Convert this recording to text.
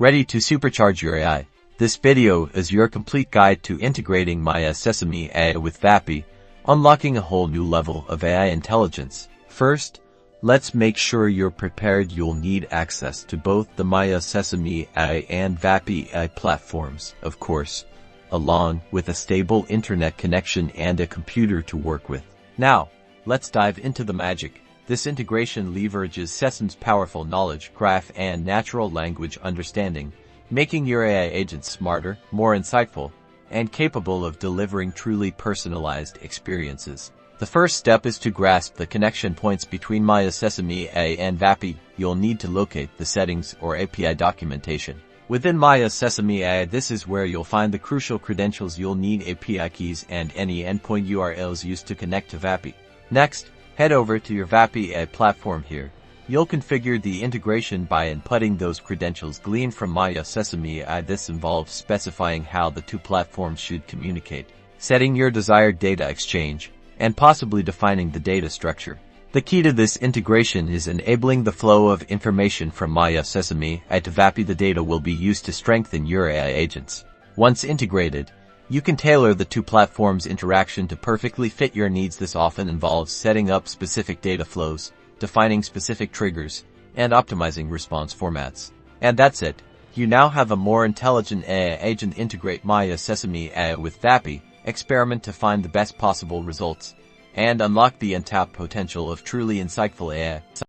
Ready to supercharge your AI? This video is your complete guide to integrating Maya Sesame AI with Vapi, unlocking a whole new level of AI intelligence. First, let's make sure you're prepared. You'll need access to both the Maya Sesame AI and Vapi AI platforms, of course, along with a stable internet connection and a computer to work with. Now, let's dive into the magic. This integration leverages Sesame's powerful knowledge graph and natural language understanding, making your AI agents smarter, more insightful, and capable of delivering truly personalized experiences. The first step is to grasp the connection points between Maya Sesame AI and Vapi. You'll need to locate the settings or API documentation. Within Maya Sesame AI, this is where you'll find the crucial credentials you'll need: API keys and any endpoint URLs used to connect to Vapi. Next, head over to your Vapi AI platform. Here, you'll configure the integration by inputting those credentials gleaned from Maya Sesame AI. This involves specifying how the two platforms should communicate, setting your desired data exchange, and possibly defining the data structure. The key to this integration is enabling the flow of information from Maya Sesame AI to Vapi. The data will be used to strengthen your AI agents. Once integrated, you can tailor the two platforms' interaction to perfectly fit your needs. This often involves setting up specific data flows, defining specific triggers, and optimizing response formats. And that's it. You now have a more intelligent AI agent. Integrate Maya Sesame AI with Vapi, experiment to find the best possible results, and unlock the untapped potential of truly insightful AI.